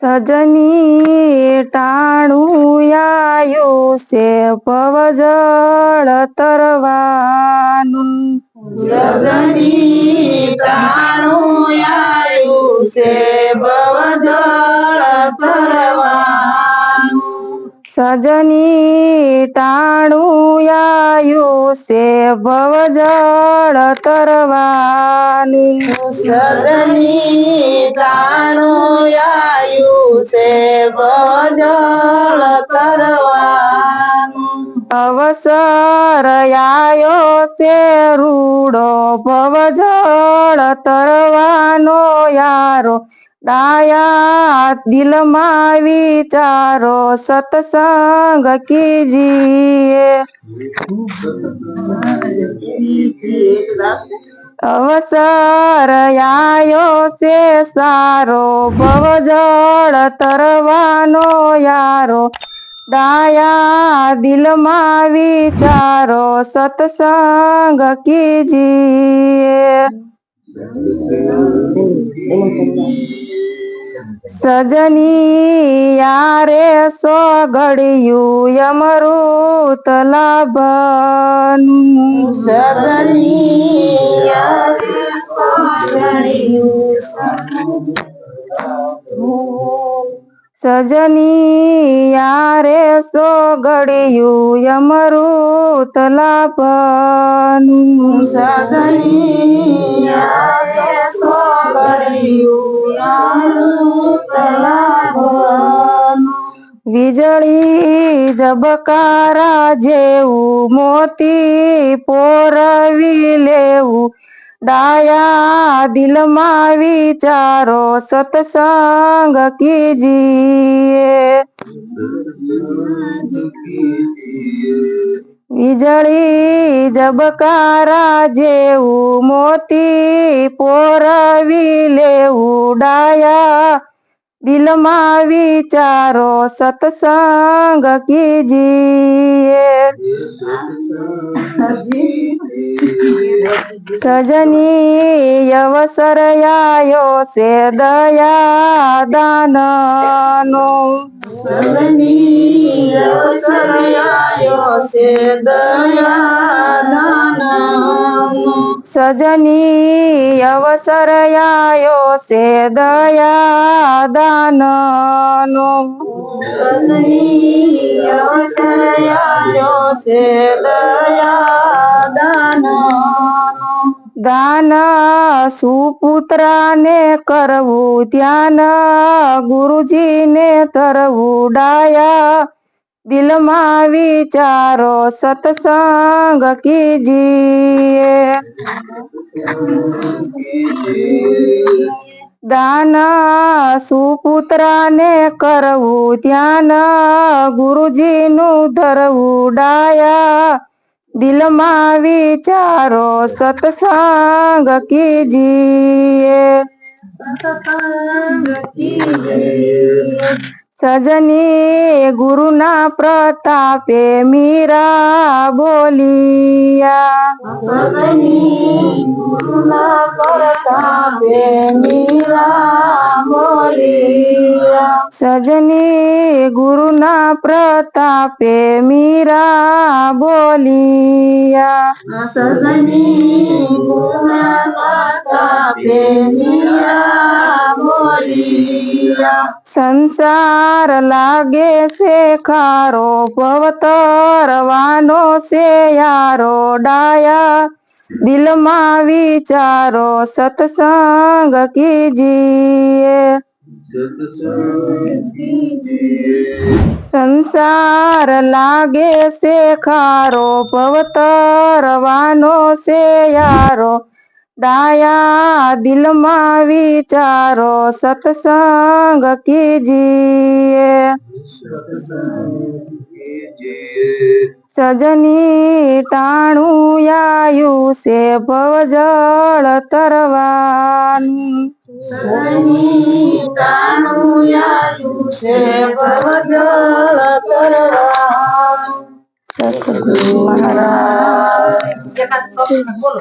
સજની ટાણું આયુષ્ય ભવજળ તરવાનું સજની ટાણું આયુષ્ય ભવજળ તરવાનું સજની ટાણું આયુષ્ય ભવજળ તરવાનું સજની ટાણું આયુષ્ય ભવજળ તરવાનું અવસર આયો છે રૂડો ભવજળ તરવાનો યારો ડાયા દિલમાં વિચારો સત્સંગ કીજીએ અવસર આયો છે સારો ભવજળ તરવાનો યારો ડાયા દિલમાં વિચારો સત્સંગ કીજીએ સજની યારે સોગડિયું અમૃત લાભનું સજની યારે સોગડિયું સજની યારે સોગડિયું અમૃત લાભનું સજની યારે સોગડિયું અમૃત લાભનું વીજળી ઝબકારા જેવું મોતી પોરવી લેવું ડાયા દિલમાં વિચારો સત્સંગ કીજીએ વીજળી ઝબકારા જેવું મોતી પોરવી લેવું ડાયા દિલમાં વિચારો સત્સંગ કીજીએ સજની અવસર આયો છે દયા દાનનો સજની અવસર આયો છે દયા દાનનો સજની અવસર આયો છે દયા દાનનો સજની અવસર આયો છે દયા દાનનો દાન સુપુત્રાને કરવું ધ્યાન ગુરુજીને તરવું ડાયા દિલમાં વિચારો સત્સંગ કીજીએ દાન સુપુત્રાને કરવું ધ્યાન ગુરુજીનું ધરવું ડાયા દિલમાં વિચારો સત્સંગ કીજીએ સજની ગુરુના પ્રતાપે મીરા બોલિયા સજની ગુરુના પ્રતાપે મીરા બોલિયા સજની ગુરુના પ્રતાપે મીરા બોલિયા સજની ગુરુના પ્રતાપે મીરા બોલિયા સંસાર લાગે છે ખારો ભવતરવાનો છે યારો ડાયા દિલમાં વિચારો સત્સંગ કીજીએ સંસાર લાગે છે ખારો ભવતરવાનો છે યારો ડાયા દિલમાં વિચારો સત્સંગ કીજીએ સજની ટાણું આયુષ્ય ભવજળ તરવાનું સજની ટાણું આયુષ્ય ભવજળ તરવાનું સતગુરુ મહારાજ બોલો